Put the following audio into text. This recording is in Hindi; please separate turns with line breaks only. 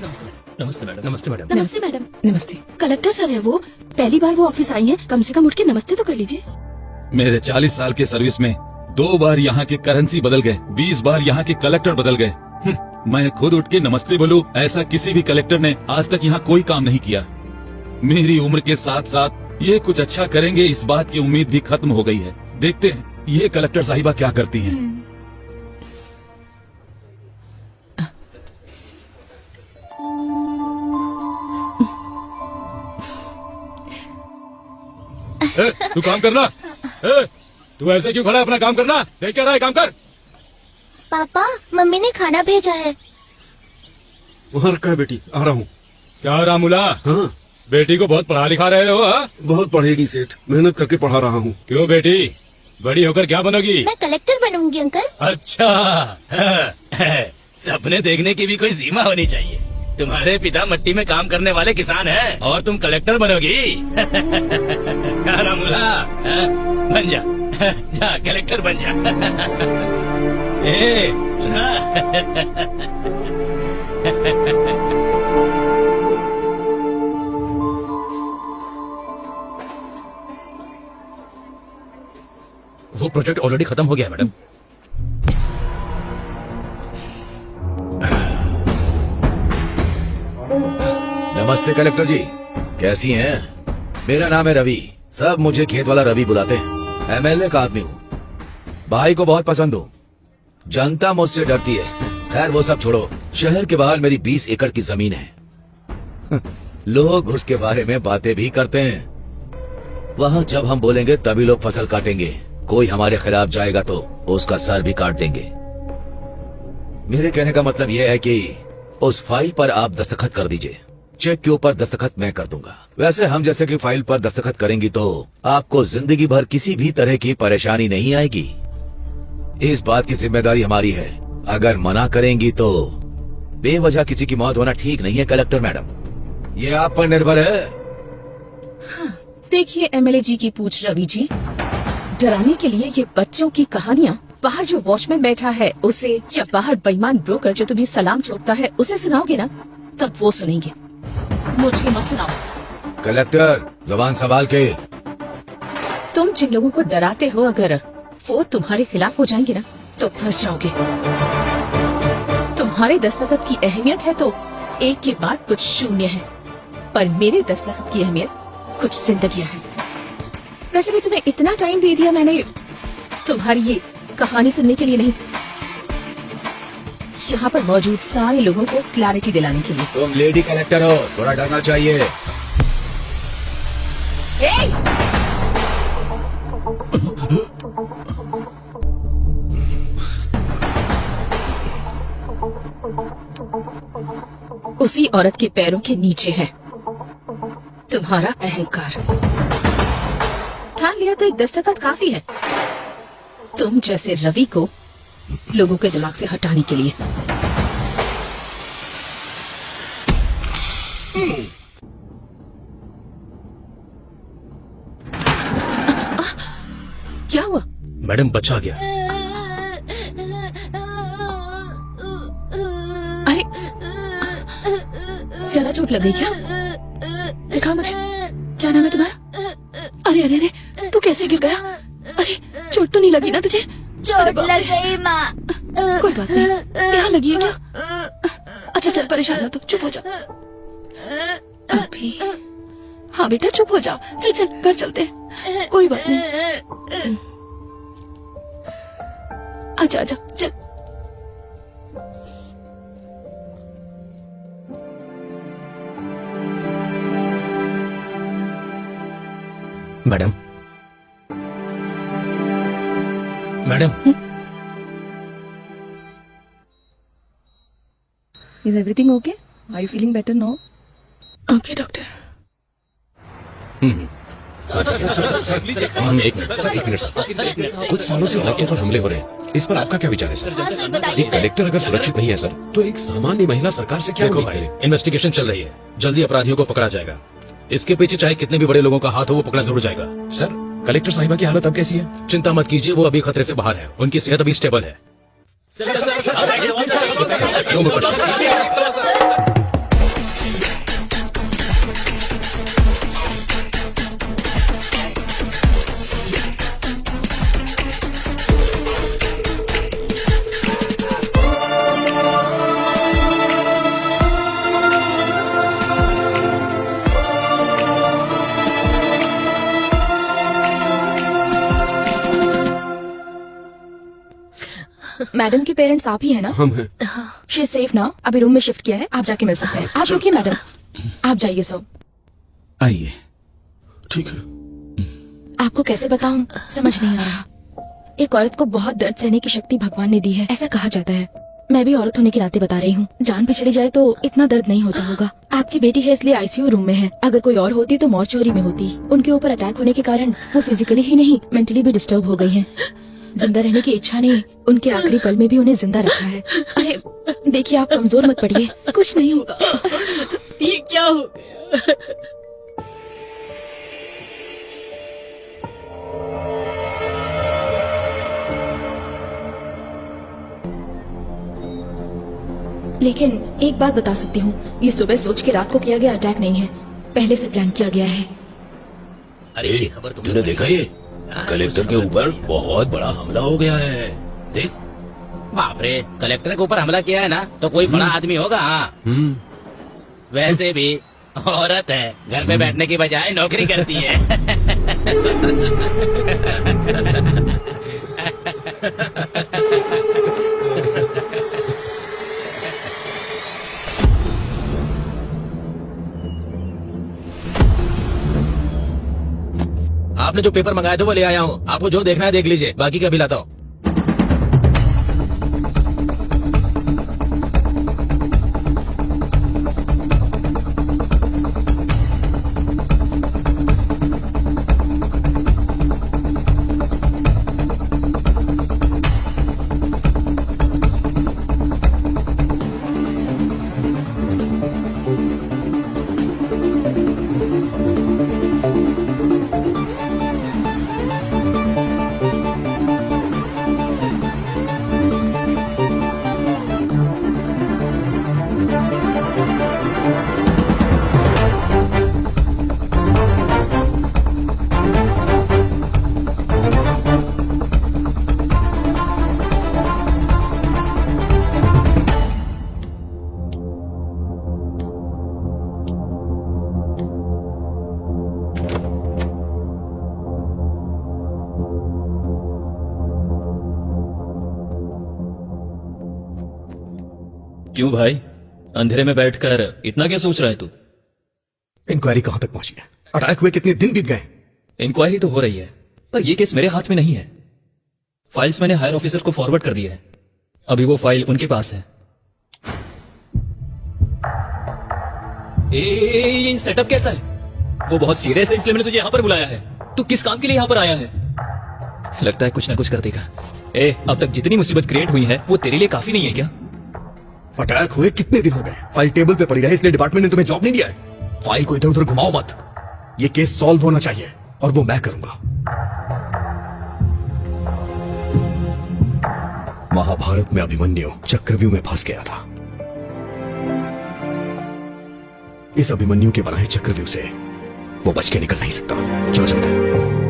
नमस्ते मैडम। नमस्ते मैडम।
नमस्ते मैडम।
नमस्ते।
कलेक्टर सर है वो, पहली बार वो ऑफिस आई हैं, कम से कम उठ के नमस्ते तो कर लीजिए।
मेरे 40 साल के सर्विस में 2 बार यहाँ के करेंसी बदल गए, 20 बार यहाँ के कलेक्टर बदल गए। मैं खुद उठ के नमस्ते बोलूं, ऐसा किसी भी कलेक्टर ने आज तक यहाँ कोई काम नहीं किया। मेरी उम्र के साथ साथ ये कुछ अच्छा करेंगे, इस बात की उम्मीद भी खत्म हो गई है। देखते हैं ये कलेक्टर साहिबा क्या करती हैं। तू काम करना। तू ऐसे क्यों खड़ा है? अपना काम करना। देख क्या रहा है, काम कर।
पापा, मम्मी ने खाना भेजा है।
वहाँ रखा है बेटी, आ रहा हूँ।
क्या रामूला?
हाँ,
बेटी को बहुत पढ़ा लिखा रहे हो? हाँ?
बहुत पढ़ेगी सेठ, मेहनत करके पढ़ा रहा हूँ।
क्यों बेटी, बड़ी होकर क्या बनोगी?
मैं कलेक्टर बनूंगी अंकल।
अच्छा, सपने देखने की भी कोई सीमा होनी चाहिए। तुम्हारे पिता मिट्टी में काम करने वाले किसान हैं और तुम कलेक्टर बनोगी? रामूला, बन जा, जा कलेक्टर बन जा। ए, सुना? वो प्रोजेक्ट ऑलरेडी खत्म हो गया मैडम।
नमस्ते कलेक्टर जी, कैसी हैं? मेरा नाम है रवि, सब मुझे खेत वाला रवि बुलाते हैं। एमएलए का आदमी हूँ, भाई को बहुत पसंद हूँ। जनता मुझसे डरती है। खैर वो सब छोड़ो, शहर के बाहर मेरी 20 एकड़ की जमीन है। लोग उसके बारे में बातें भी करते हैं। वहाँ जब हम बोलेंगे तभी लोग फसल काटेंगे। कोई हमारे खिलाफ जाएगा तो उसका सर भी काट देंगे। मेरे कहने का मतलब यह है कि उस फाइल पर आप दस्तखत कर दीजिए। चेक के ऊपर दस्तखत मैं कर दूंगा। वैसे हम जैसे कि फाइल पर दस्तखत करेंगी तो आपको जिंदगी भर किसी भी तरह की परेशानी नहीं आएगी। इस बात की जिम्मेदारी हमारी है। अगर मना करेंगी तो बेवजह किसी की मौत होना ठीक नहीं है कलेक्टर मैडम, ये आप पर निर्भर है।
हाँ, देखिए एमएलए जी की पूछ रवि जी, डराने के लिए ये बच्चों की कहानियाँ बाहर जो वॉचमैन बैठा है उसे, या बाहर बेईमान ब्रोकर जो तुम्हें सलाम ठोकता है उसे सुनाओगे ना, तब वो सुनेंगे, मुझे मत सुनाओ।
कलेक्टर जबान संभाल के।
तुम जिन लोगों को डराते हो, अगर वो तुम्हारे खिलाफ हो जाएंगे ना तो फंस जाओगे। तुम्हारे दस्तखत की अहमियत है तो एक के बाद कुछ शून्य है, पर मेरे दस्तखत की अहमियत कुछ जिंदगियां हैं। वैसे भी तुम्हें इतना टाइम दे दिया मैंने तुम्हारी ये कहानी सुनने के लिए नहीं, यहाँ पर मौजूद सारे लोगों को क्लैरिटी दिलाने के लिए।
तुम लेडी कलेक्टर हो, थोड़ा डरना चाहिए।
उसी औरत के पैरों के नीचे है तुम्हारा अहंकार। ठान लिया तो एक दस्तखत काफी है तुम जैसे रवि को लोगों के दिमाग से हटाने के लिए। क्या हुआ?
मैडम बचा गया।
अरे ज्यादा चोट लग गई क्या? दिखाओ मुझे, क्या नाम है तुम्हारा?
अरे अरे अरे, तू कैसे गिर गया? अरे चोट तो नहीं लगी ना तुझे?
चोट लग गई माँ।
कोई बात नहीं, यहाँ लगी है क्या? अच्छा चल, परेशान मत हो, चुप हो जा।
अभी
हाँ बेटा चुप हो जाओ, चल चल घर चलते हैं, कोई बात नहीं। आजा आजा चल।
Madam, madam,
Is everything okay? Are you feeling better now?
Okay doctor.
एक मिनट सर। कुछ सालों से औरतों पर हमले हो रहे हैं, इस पर आपका क्या विचार है सर?
हाँ सर, बताइए
एक कलेक्टर अगर सुरक्षित नहीं है सर, तो एक सामान्य महिला सरकार से क्या उम्मीद करे? इन्वेस्टिगेशन चल रही है, जल्दी अपराधियों को पकड़ा जाएगा। इसके पीछे चाहे कितने भी बड़े लोगों का हाथ हो, वो पकड़ा जरूर जाएगा।
सर, कलेक्टर साहिबा की हालत अब कैसी है?
चिंता मत कीजिए, वो अभी खतरे से बाहर है, उनकी सेहत अभी स्टेबल है।
मैडम के पेरेंट्स आप ही है ना?
हम हैं।
शी सेफ ना? अभी रूम में शिफ्ट किया है, आप जाके मिल सकते हैं। आप रुकिए मैडम, आप जाइए सब।
आइए।
ठीक है।
आपको कैसे बताऊं, समझ नहीं आ रहा। एक औरत को बहुत दर्द सहने की शक्ति भगवान ने दी है, ऐसा कहा जाता है। मैं भी औरत होने के नाते बता रही हूँ, जान भी चली जाए तो इतना दर्द नहीं होता होगा। आपकी बेटी है इसलिए आईसीयू रूम में है, अगर कोई और होती तो मॉर्चुरी में होती। उनके ऊपर अटैक होने के कारण वो फिजिकली ही नहीं मेंटली भी डिस्टर्ब हो गई हैं। जिंदा रहने की इच्छा ने उनके आखिरी पल में भी उन्हें जिंदा रखा है। अरे देखिए, आप कमजोर मत पड़िए, कुछ नहीं होगा।
ये क्या हो गया?
लेकिन एक बात बता सकती हूँ, ये सुबह सोच के रात को किया गया अटैक नहीं है, पहले से प्लान किया गया है।
अरे ये खबर
तूने देखा ये कलेक्टर के ऊपर बहुत बड़ा हमला हो गया है, देख।
बाप रे, कलेक्टर के ऊपर हमला किया है ना, तो कोई बड़ा आदमी होगा। हाँ, वैसे भी औरत है, घर पे बैठने की बजाय नौकरी करती है। आपने जो पेपर मंगाए थे वो ले आया हूँ, आपको जो देखना है देख लीजिए, बाकी का भी लाता हूँ।
क्यों भाई, अंधेरे में बैठकर इतना क्या सोच रहा है तू?
इंक्वायरी कहां तक पहुंची है? अटैक हुए कितने दिन बीत गए?
इंक्वायरी तो हो रही है, पर यह केस मेरे हाथ में नहीं है। फाइल्स मैंने हायर ऑफिसर को फॉरवर्ड कर दी है, अभी वो फाइल उनके पास है। ये सेटअप कैसा है? वो बहुत सीरियस है, इसलिए मैंने तुझे यहाँ पर बुलाया है। तू किस काम के लिए यहाँ पर आया है? लगता है कुछ ना कुछ कर देगा। अब तक जितनी मुसीबत क्रिएट हुई है वो तेरे लिए काफी नहीं है क्या?
अटैक हुए कितने दिन हो गए? फाइल टेबल पे पड़ी रहे इसलिए डिपार्टमेंट ने तुम्हें जॉब नहीं दिया है। फाइल को इधर उधर घुमाओ मत, ये केस सॉल्व होना चाहिए और वो मैं करूंगा। महाभारत में अभिमन्यु चक्रव्यूह में फंस गया था। इस अभिमन्यु के बनाए चक्रव्यूह से वो बच के निकल नहीं सकता। चलो चलते हैं।